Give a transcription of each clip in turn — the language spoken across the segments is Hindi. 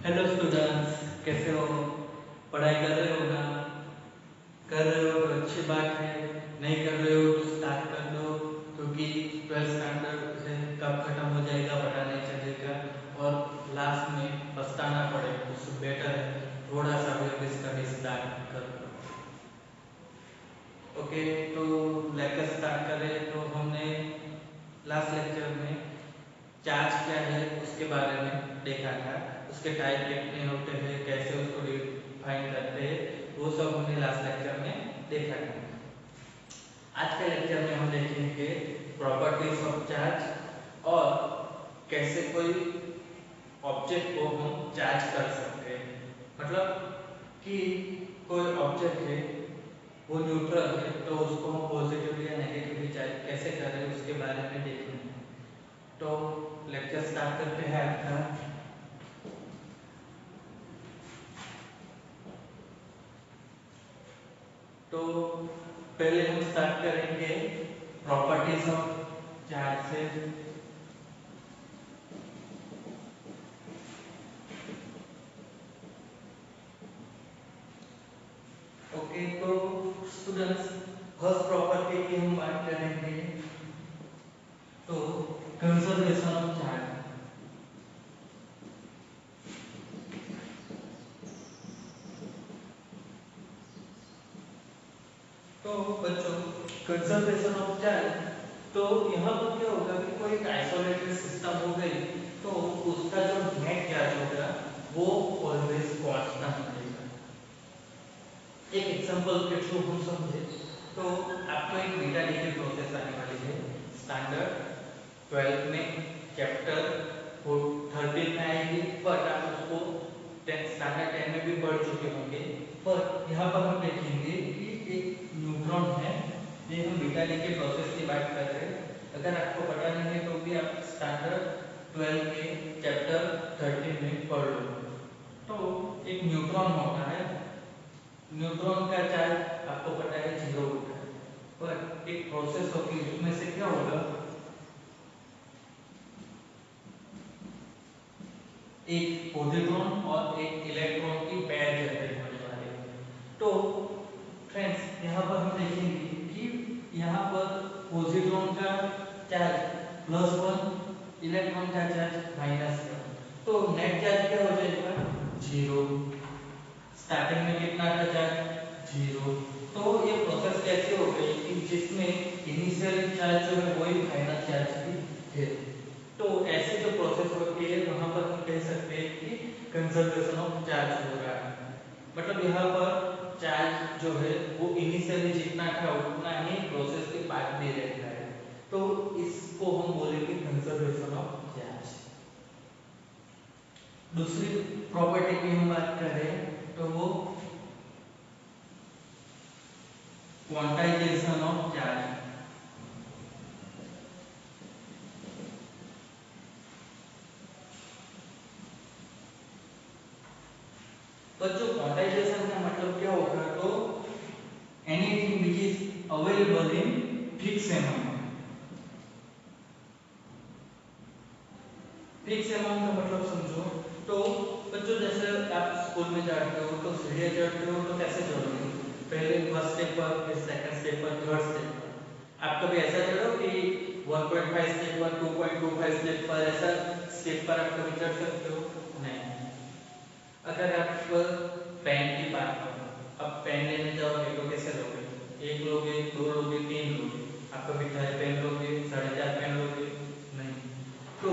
हेलो स्टूडेंट्स, कैसे हो? पढ़ाई कर रहे हो ना? कर रहे हो तो अच्छी बात है। नहीं कर रहे हो तो स्टार्ट कर दो, क्योंकि 12th स्टैंडर्ड है, कब खत्म हो जाएगा पता नहीं चलेगा और लास्ट में पछताना पड़े। उससे बेटर है थोड़ा सा भी अभी स्टडी स्टार्ट कर दो। ओके, तो लेक्चर स्टार्ट करें। तो हमने लास्ट लेक्चर में चार्ज क्या है उसके बारे में देखा था। उसके टाइप कितने होते हैं, कैसे उसको डिफाइन करते हैं, वो सब हमने लास्ट लेक्चर में देखा था। आज के लेक्चर में हम देखेंगे प्रॉपर्टीज ऑफ चार्ज और कैसे कोई ऑब्जेक्ट को हम चार्ज कर सकते हैं। मतलब कि कोई ऑब्जेक्ट है, वो न्यूट्रल है, तो उसको हम पॉजिटिवली या नेगेटिवली चार्ज कैसे करें उसके बारे में देखेंगे। तो लेक्चर स्टार्ट करते हैं आपका। तो पहले हम स्टार्ट करेंगे प्रॉपर्टीज ऑफ चार्ज से। ओके, तो स्टूडेंट्स फर्स्ट प्रॉपर्टी की हम बात करेंगे तो कंजर्वेशन ऑफ चार्ज। तो बच्चों, कंजर्वेशन ऑफ चार्ज, तो यहाँ पर क्या होगा कि कोई आइसोलेटेड सिस्टम हो गई तो उसका जो नेट चार्ज होगा वो ऑलवेज कांस्टेंट रहेगा। एक एग्जांपल के थ्रू हम समझे तो आपको एक बीटा डी की प्रोसेस आने वाली है स्टैंडर्ड 12 में, चैप्टर 13 में आएगी, बट आप उसको स्टैंडर्ड 10 में भी पढ़ चुके होंगे। पर यहाँ पर हम देखेंगे कि एक न्यूट्रॉन है, ये हम बीटा डी के प्रोसेस की बात कर रहे हैं। अगर आपको पता नहीं है तो भी आप स्टैंडर्ड 12 के चैप्टर 13 में पढ़ लो। तो एक न्यूट्रॉन होता है, न्यूट्रॉन का चार्ज आपको पता है 0 होता है, पर एक प्रोसेस होगी उसमें से क्या होगा, एक पॉजिट्रॉन और एक इलेक्ट्रॉन की पेयर जनरेट होने वाली है। तो फ्रेंड्स, यहाँ पर हम देखेंगे कि यहाँ पर पॉजिट्रॉन का चार्ज +1, इलेक्ट्रॉन का चार्ज -1, तो नेट चार्ज क्या हो जाएगा 0। स्टार्टिंग में कितना था चार्ज 0। तो ये प्रोसेस कैसे हो गई कि जिसमें इनिशियल चार्ज जो है वही फाइनल चार्ज भी है। तो ऐसे जो प्रोसेस होती है वहां पर हम कह सकते हैं कि कंजर्वेशन ऑफ चार्ज हो रहा है। मतलब यहाँ पर चार्ज जो है वो इनिशियली जितना था उतना ही प्रोसेस के बाद भी रहता है। तो इसको हम बोलेंगे कंजर्वेशन ऑफ चार्ज। दूसरी प्रॉपर्टी की हम बात करें तो वो क्वांटाइजेशन ऑफ चार्ज। बच्चों, क्वांटाइजेशन का मतलब क्या होगा, तो anything which is available in fix amount. Fix amount का मतलब समझो तो बच्चों, जैसे आप स्कूल में जाते हो तो सीढ़ियाँ चढ़ते हो तो कैसे चढ़ोगे, पहले फर्स्ट स्टेप पर, फिर सेकंड स्टेप पर, थर्ड स्टेप पर। आप कभी ऐसा चढ़ो कि 1.5 स्टेप पर, 2.25 स्टेप पर, ऐसा स्टेप पर आप कभी चढ़ सकते हो? नहीं। अगर आप पेन की बात करो, अब पेन लेने जाओगे तो कैसे लोगे, एक लोगे, दो लोगे, तीन लोगे? आप कभी 4 पेन लोगे, 4.5 पेन लोगे? नहीं। तो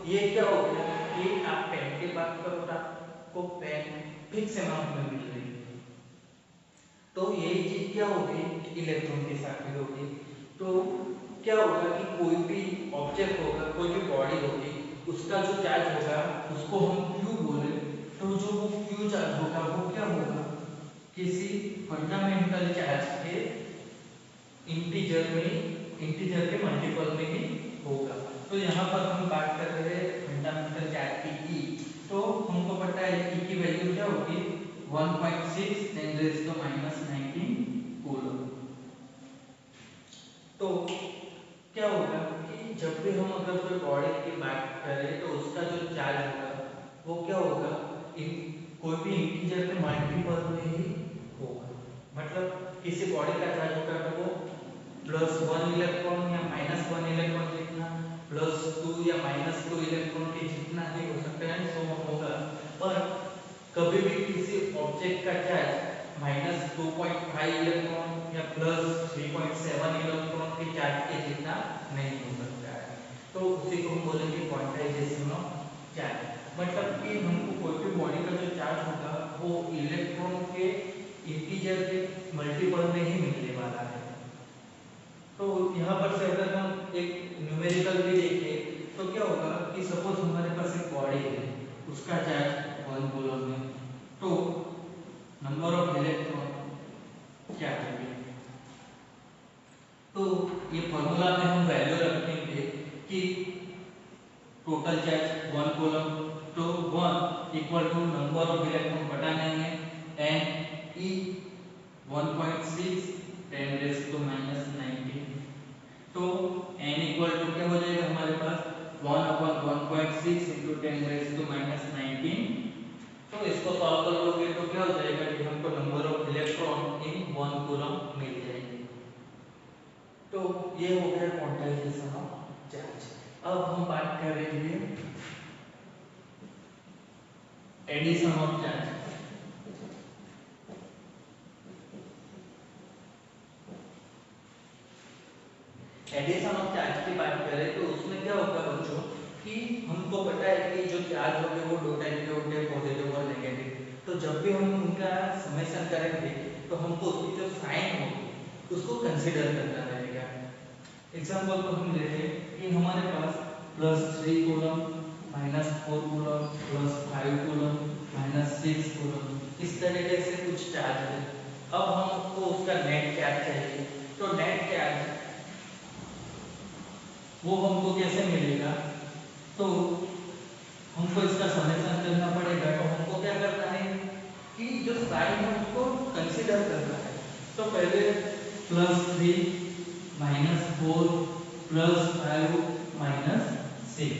ये क्या हो गया कि आप पेन की बात करो तो आपको पेन फिक्स अमाउंट में मिल रही है। तो यही चीज क्या होगी इलेक्ट्रॉन के साथ भी होगी। तो क्या होगा कि कोई भी ऑब्जेक्ट होगा, कोई भी बॉडी होगी, उसका जो चार्ज होगा उसको हम क्यू बोले, तो जो वो क्यू चार्ज होगा वो क्या होगा, किसी फंडामेंटल चार्ज के इंटीजर के मल्टीपल में ही होगा। तो यहाँ पर हम बात कर रहे हैं फंडामेंटल चार्ज की ई। तो हमको पता है ई की वैल्यू क्या होगी 1.6 × 10⁻⁹ कूलम। तो क्या होगा कि जब भी हम अगर कोई बॉडी की बात करें तो उसका जो चार्ज होगा वो क्या होगा कोई भी इंटीजर के मल्टीपल में ही होगा। मतलब किसी बॉडी का चार्ज होगा तो वो +1 इलेक्ट्रॉन या -1 इलेक्ट्रॉन जितना, +2 या -2 इलेक्ट्रॉन के जितना ही हो सकता है, सो होगा। पर कभी भी किसी ऑब्जेक्ट का चार्ज -2.5 इलेक्ट्रॉन या +3.7 इलेक्ट्रॉन के चार्ज के जितना नहीं हो सकता है। तो उसी को हम बोलेंगे क्वांटाइजेशन ऑफ चार्ज। मतलब कि हमको कोई भी बॉडी का जो चार्ज होगा वो इलेक्ट्रॉन के इंटीजर के मल्टीपल में ही मिलने वाला है। तो यहाँ पर से अगर हम एक न्यूमेरिकल भी देखें तो क्या होगा कि सपोज हमारे पास एक बॉडी है, उसका चार्ज 1 कूलम है, तो नंबर ऑफ इलेक्ट्रॉन क्या होंगे? तो ये फॉर्मूला में हम वैल्यू रखेंगे कि टोटल चार्ज 1 कूलम, तो 1 equal to number of electron बटा देंगे एन ई 1.6 10⁻⁻⁹ तो n इक्वल टू क्या हो जाएगा हमारे पास 1/1.6 × 10⁻⁻⁹। तो इसको सॉल्व कर लोगे तो क्या हो जाएगा कि हमको number of electron in 1 coulomb मिल जाएंगे। तो ये हो गया क्वांटाइजेशन ऑफ चार्ज। अब हम बात करेंगे addition of charge. Addition of charge की बात करें तो उसमें क्या होगा बच्चों कि हमको पता है कि जो चार्ज होंगे वो दो टाइप के होंगे, पॉजिटिव और नेगेटिव। तो जब भी हम उनका समेशन करेंगे तो हमको उसकी जो साइन होगी उसको कंसीडर करना रहेगा। एग्जांपल को हम लेते कि हमारे पास +3 कूलम, -4 कूलम, +5 कूलम, -6 कूलम, इस तरीके से कुछ चार्ज है। अब हमको उसका नेट चार्ज चाहिए, तो नेट चार्ज वो हमको कैसे मिलेगा? तो हमको इसका समेशन करना पड़ेगा। तो हमको क्या करना है कि जो साइन है उसको कंसीडर करना है। तो पहले +3 -4 +5 -6,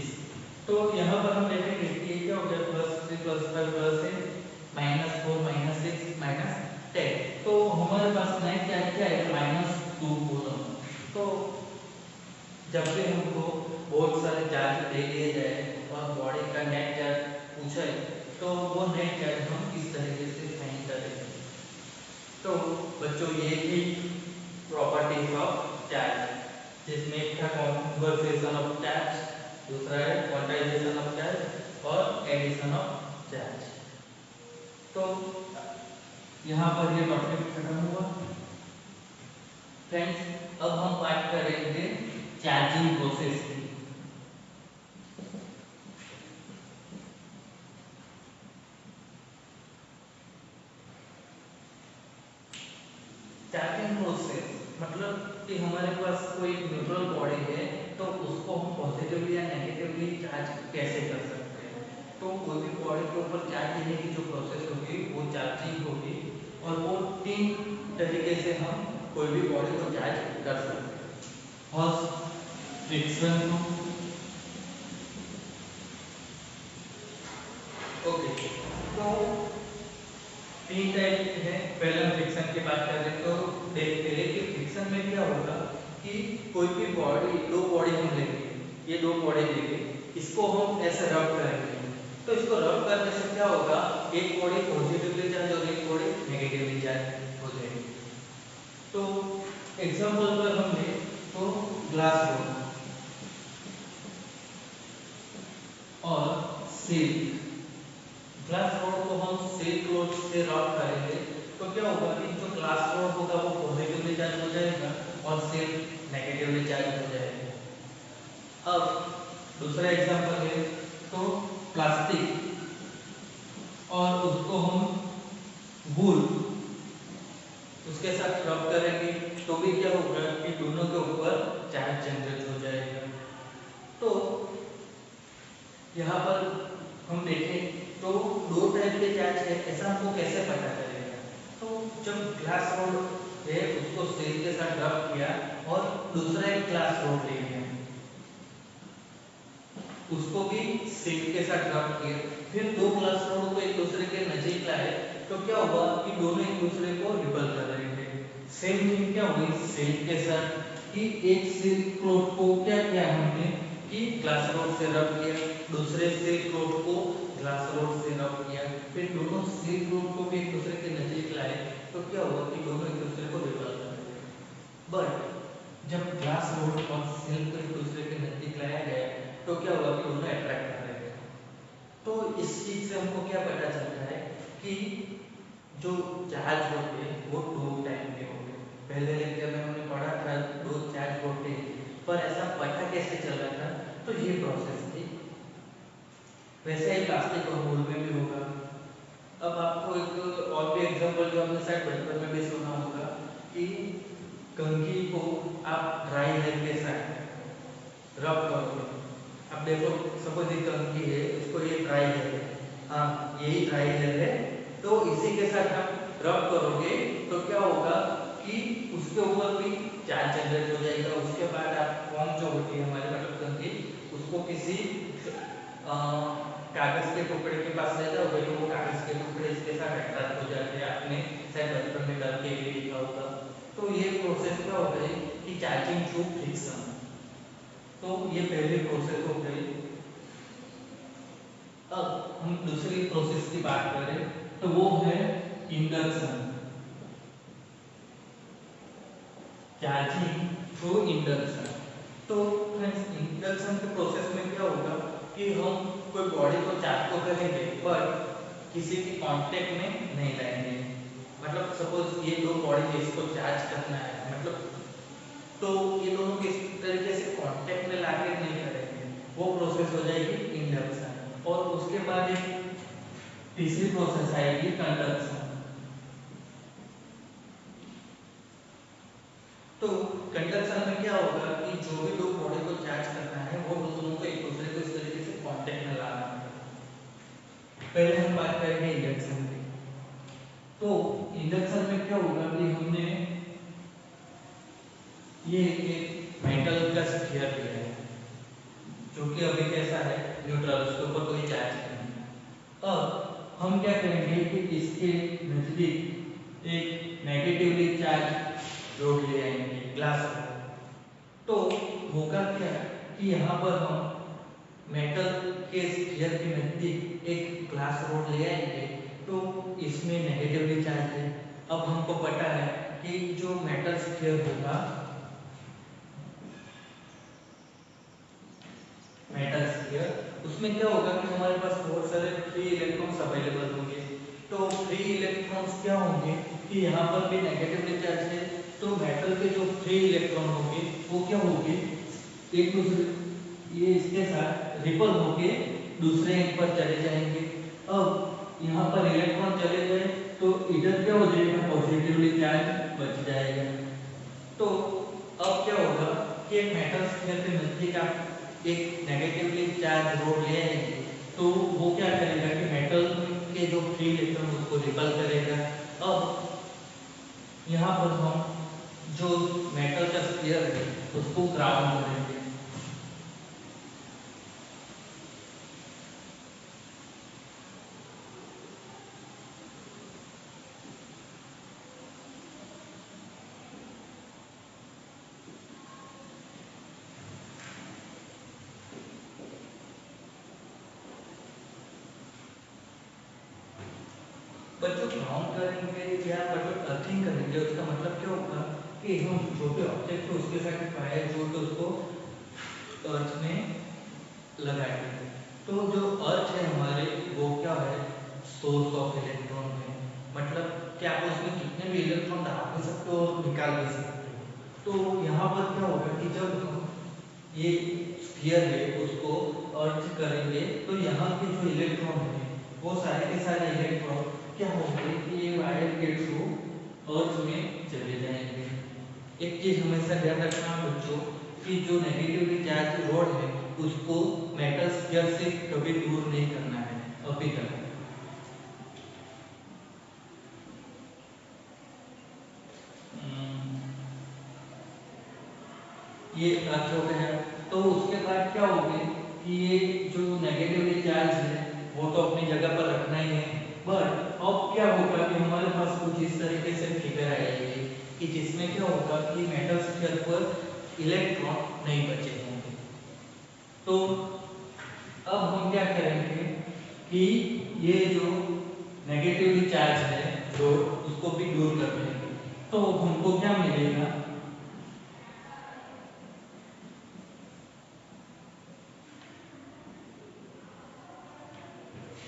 तो यहाँ पर हम देखेंगे कि क्या हो गया +3 +5 +6 -4 -6 -10। तो हमारे पास नेट चार्ज क्या है -2 कूलम। तो जब भी हमको बहुत सारे चार्ज दे दिए जाए और बॉडी का नेट चार्ज पूछे तो वो नेट चार्ज हम इस तरीके से फाइंड करेंगे। तो बच्चों ये थी प्रॉपर्टीज ऑफ चार्ज, जिसमें एक था कन्वर्सेशन ऑफ चार्ज, दूसरा है क्वांटाइजेशन ऑफ चार्ज और एडिशन ऑफ चार्ज। तो यहाँ पर ये टॉपिक खत्म हुआ। फ्रेंड्स, अब हम बात करेंगे चार्जिंग प्रोसेस की। चार्जिंग प्रोसेस मतलब कि हमारे पास कोई न्यूट्रल बॉडी है तो उसको हम पॉजिटिवली या नेगेटिवली चार्ज कैसे कर सकते हैं। तो कोई भी बॉडी के ऊपर चार्ज देने की जो प्रोसेस होगी वो चार्जिंग होगी, और वो 3 तरीके से हम कोई भी बॉडी को चार्ज कर सकते हैं। फर्स्ट, फ्रिक्शन को, ओके, तो 3 टाइप है। पहले हम फ्रिक्शन की बात कर रहे तो देखते हैं कि फ्रिक्शन में क्या होगा कि कोई भी बॉडी, दो बॉडी हम लेंगे, ये दो बॉडी लेंगे, इसको हम ऐसे रब करेंगे। तो इसको रब करने से क्या होगा, एक बॉडी पॉजिटिवली चार्ज और एक बॉडी नेगेटिवली चार्ज हो जाएगी। तो एग्जांपल पर हम ले तो ग्लास रोड और सिल्क। ग्लास रोड को हम सिल्क रोड से रब करेंगे तो क्या होगा कि जो ग्लास रोड होगा वो पॉजिटिवली चार्ज हो जाएगा और सिल्क नेगेटिवली चार्ज हो जाएगा। अब दूसरा एग्जांपल है तो प्लास्टिक और उसको हम वूल उसके साथ रब करेंगे तो भी क्या होगा कि दोनों के ऊपर चार्ज जनरेट हो जाएगा। तो यहाँ पर हम देखें तो दो टाइप के चार्ज है, ऐसा हमको कैसे पता चलेगा? तो जब ग्लास रोड है उसको सेल के साथ रब किया और दूसरा एक ग्लास रोड ले लिया, उसको भी सिल्क के साथ रब किए, फिर दो ग्लास रोड को एक दूसरे के नजीक लाए, तो क्या हुआ कि दोनों एक दूसरे को रिपल कर रहे थे। सेम थिंग क्या हुई सिल्क के साथ, कि एक सिल्क रोड को क्या किया हमने कि ग्लास रोड से रब किया, दूसरे सिल्क रोड को ग्लास रोड से रब किया, फिर दोनों सिल्क रोड को भी एक दूसरे के नजीक लाए, तो क्या हुआ कि दोनों एक दूसरे को रिपल कर रहे थे। बट जब ग्लास रोड और सिल्क को एक दूसरे के नजदीक लाया गया, तो क्या हुआ कि दोनों अट्रैक्ट कर रहे थे। तो इस चीज से हमको क्या पता चलता है कि जो चार्ज होते हैं वो दो टाइप के होते हैं। पहले लेक्चर में हमने पढ़ा था दो चार्ज होते हैं, पर ऐसा पता कैसे चला था, तो ये प्रोसेस थी। वैसे ही प्लास्टिक और मोल में भी होगा। अब आपको एक और भी एग्जांपल जो आपने शायद बचपन में भी सुना होगा कि कंघी को आप ड्राई हेयर के साथ रब करोगे। अब देखो सपोज ये कंघी है, इसको ये ड्राई हेयर है, हाँ यही ड्राई हेयर है, तो इसी के साथ आप रब करोगे तो क्या होगा कि उसके ऊपर भी चार्ज जनरेट हो जाएगा। उसके बाद आप फॉर्म जो होती है हमारे मतलब कंघी, उसको किसी कागज के टुकड़े के पास ले जाओगे तो वो कागज के टुकड़े इसके साथ अट्रैक्ट हो जाते हैं। आपने शायद बचपन में करके भी देखा होगा। तो ये प्रोसेस क्या हो गई कि चार्जिंग थ्रू फ्रिक्शन। तो ये पहली प्रोसेस हो गई। अब हम दूसरी प्रोसेस की बात करें तो वो है इंडक्शन, चार्जिंग थ्रू इंडक्शन। तो फ्रेंड्स इंडक्शन के प्रोसेस में क्या होगा कि हम कोई बॉडी को चार्ज तो करेंगे पर किसी के कांटेक्ट में नहीं लाएंगे। मतलब सपोज ये दो बॉडी है, इसको चार्ज करना है, मतलब तो ये दोनों किस तरीके से कांटेक्ट में लाके नहीं करेंगे, वो प्रोसेस हो जाएगी इंडक्शन। और उसके बाद एक तीसरी प्रोसेस आएगी कंडक्शन। तो कंडक्शन में क्या होगा कि जो भी दो बॉडी को चार्ज करना है वो दोनों को एक दूसरे को इस तरीके से कांटेक्ट में लाना है। पहले हम बात करेंगे इंडक्शन की। तो इंडक्शन में क्या होगा कि हमने ये एक मेटल का स्फीयर लिया है जो कि अभी कैसा है न्यूट्रल, उसके ऊपर कोई चार्ज नहीं है। अब हम क्या करेंगे कि इसके नजदीक एक नेगेटिवली चार्ज रोड ले आएंगे, ग्लास रोड। तो होगा क्या कि यहाँ पर हम मेटल के स्फीयर के नजदीक एक ग्लास रोड ले आएंगे, तो इसमें नेगेटिवली चार्ज है। अब हमको पता है कि जो मेटल स्फीयर होगा, मेटल स्फीयर, उसमें क्या होगा कि हमारे पास बहुत सारे फ्री इलेक्ट्रॉन्स अवेलेबल होंगे। तो फ्री इलेक्ट्रॉन्स क्या होंगे कि यहाँ पर भी नेगेटिवली चार्ज है, तो मेटल के जो फ्री इलेक्ट्रॉन होंगे वो क्या होंगे एक दूसरे, ये इसके साथ रिपल होके दूसरे एंड पर चले जाएंगे। अब यहाँ पर इलेक्ट्रॉन चले गए तो इधर क्या हो जाएगा पॉजिटिवली चार्ज बच जाएगा। तो अब क्या होगा कि एक मेटल स्फीयर के नजदीक आप एक नेगेटिवली चार्ज रोड ले आएंगे, तो वो क्या करेगा कि मेटल के जो फ्री इलेक्ट्रॉन उसको रिपल करेगा। अब यहाँ पर हम जो मेटल का स्फीयर है उसको ग्राउंड करेंगे। बच्चों ग्राउंड करेंगे या मतलब अर्थिंग करेंगे, उसका मतलब क्या होगा कि हम जो भी ऑब्जेक्ट है उसके साथ वायर जोड़ के उसको अर्थ में लगाएंगे। तो जो अर्थ है हमारे वो क्या है सोर्स ऑफ इलेक्ट्रॉन है, मतलब कि आप उसमें कितने भी इलेक्ट्रॉन डाल भी सकते हो और निकाल भी सकते हो। तो यहाँ पर क्या होगा कि जब हम ये स्फीयर है उसको अर्थ करेंगे तो यहाँ के जो इलेक्ट्रॉन है वो सारे के सारे इलेक्ट्रॉन क्या होंगे कि ये वायर के थ्रू अर्थ में चले जाएंगे। एक चीज हमेशा ध्यान रखना बच्चों कि जो नेगेटिवली चार्ज रोड है उसको मेटल स्फीयर से कभी दूर नहीं करना है अभी तक। ये अर्थ हो गया। तो उसके बाद क्या होगी कि ये नेगेटिवली चार्ज है वो तो अपनी जगह पर रखना ही है, बट अब क्या होगा कि हमारे पास कुछ इस तरीके से फिगर आएगी कि जिसमें क्या होगा कि मेटल स्फीयर पर इलेक्ट्रॉन नहीं बचे होंगे। तो अब हम क्या करेंगे कि ये जो नेगेटिवली चार्ज है तो उसको भी दूर कर देंगे। तो हमको क्या मिलेगा,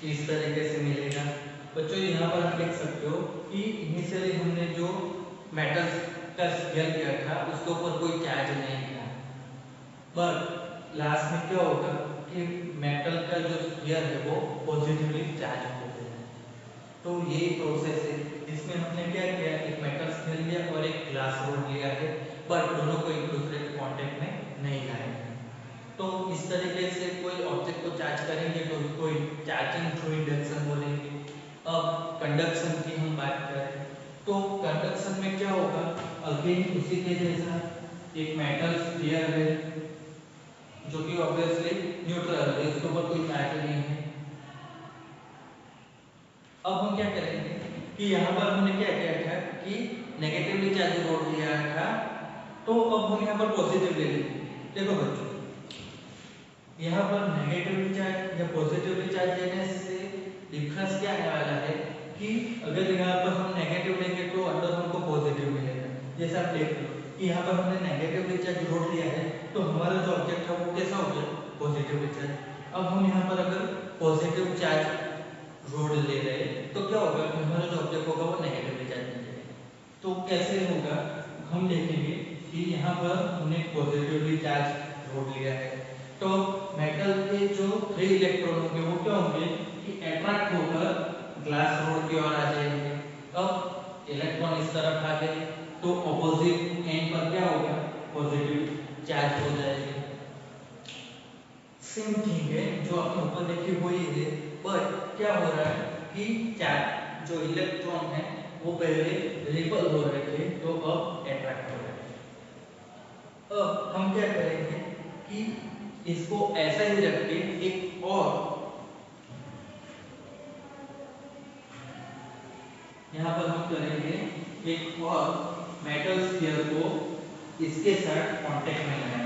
इस तरीके से मिलेगा। बच्चों यहाँ पर आप देख सकते हो कि इनिशियली हमने जो मेटल का स्फीयर किया था उसके ऊपर कोई चार्ज नहीं था, बट लास्ट में क्या होगा कि मेटल का जो स्फीयर है वो पॉजिटिवली चार्ज हो गया। तो यही प्रोसेस है जिसमें हमने क्या किया, एक मेटल स्फीयर लिया और एक ग्लास रोड लिया है, बट दोनों को एक दूसरे के कांटेक्ट में नहीं लाए। तो इस तरीके से कोई ऑब्जेक्ट को चार्ज करेंगे तो उसको चार्जिंग थ्रू इंडक्शन बोलेंगे। अब कंडक्शन की हम बात करें तो कंडक्शन में क्या होगा, अगेन उसी के जैसा एक मेटल स्फीयर है जो कि ऑब्वियसली न्यूट्रल है, इसके ऊपर कोई चार्ज नहीं है। अब हम क्या करेंगे कि यहाँ पर हमने क्या किया था कि नेगेटिवली चार्ज रोड लिया था, तो अब हम यहाँ पर पॉजिटिव ले लेंगे। देखो बच्चों, यहाँ पर नेगेटिवली चार्ज या पॉजिटिवली चार्ज लेने से डिफरेंस क्या आने वाला है कि अगर यहाँ पर हम नेगेटिव लेंगे तो अंदर हमको पॉजिटिव मिलेगा। जैसे आप देख लो कि यहाँ पर हमने नेगेटिवली चार्ज रोड लिया है तो हमारा जो ऑब्जेक्ट है वो कैसा हो गया, पॉजिटिवली चार्ज। अब हम यहाँ पर अगर पॉजिटिव चार्ज रोड ले रहे हैं तो क्या होगा कि हमारा जो ऑब्जेक्ट होगा वो नेगेटिवली चार्ज मिलेगा। तो कैसे होगा, हम देखेंगे कि यहाँ पर हमने पॉजिटिवली चार्ज रोड लिया है तो मेटल के जो 3 इलेक्ट्रॉन होंगे वो क्या होंगे कि अट्रैक्ट होकर ग्लास रोड की ओर आ जाएंगे। अब इलेक्ट्रॉन इस तरफ आ गए तो ऑपोजिट एंड पर क्या होगा, पॉजिटिव चार्ज हो जाएगा। सेम थिंग है जो आपने ऊपर देखी हुई है, बट क्या हो रहा है कि चार्ज जो इलेक्ट्रॉन है वो पहले रिपल हो रहे थे तो अब अट्रैक्ट हो रहे हैं। अब हम क्या करेंगे कि इसको ऐसा ही रख के एक और यहाँ पर हम करेंगे एक और मेटल स्फीयर को इसके साथ कांटेक्ट में लगाएंगे।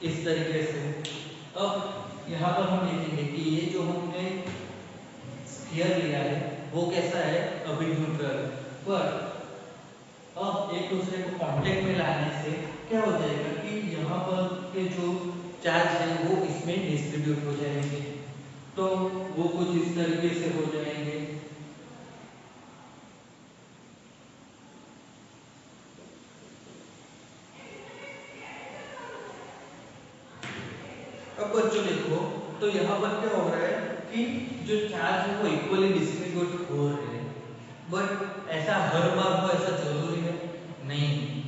इस तरीके से अब यहाँ पर हम देखेंगे कि ये जो हमने स्फीयर लिया है वो कैसा है, अभी न्यूट्रल, पर अब एक दूसरे को कांटेक्ट में लाने से क्या हो जाएगा कि यहाँ पर के जो चार्ज है वो इसमें डिस्ट्रीब्यूट हो जाएंगे, तो वो कुछ इस तरीके से हो जाएंगे। अब बच्चों देखो तो यहाँ पर क्या हो रहा है कि जो चार्ज है वो इक्वली डिस्ट्रीब्यूट हो रहे हैं, बट ऐसा हर बार हो ऐसा जरूरी है नहीं।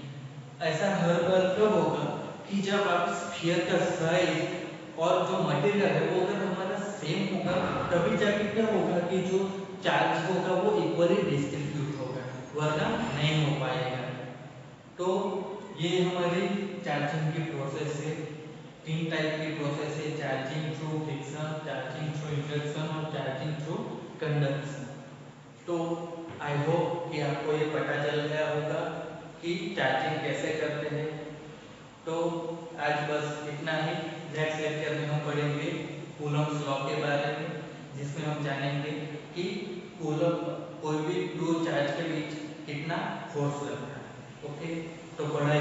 ऐसा हर बार कब होगा कि जब आप स्फीयर का साइज और जो मटेरियल है वो अगर हमारा सेम होगा तभी जाके क्या होगा कि जो चार्ज होगा वो इक्वली डिस्ट्रीब्यूट होगा, वरना नहीं हो पाएगा। तो ये हमारी चार्जिंग की प्रोसेस है। 3 टाइप की प्रोसेस है, charging through friction, charging through induction और चार्जिंग थ्रू कंडक्शन। तो आई होप कि आपको ये पता चल गया होगा कि चार्जिंग कैसे करते हैं। तो आज बस इतना ही। नेक्स्ट लेक्चर में हम पढ़ेंगे कूलम्ब्स लॉ के बारे में, जिसमें हम जानेंगे कि कूलम्ब कोई भी दो चार्ज के बीच कितना फोर्स लगता है। ओके, तो पढ़ाई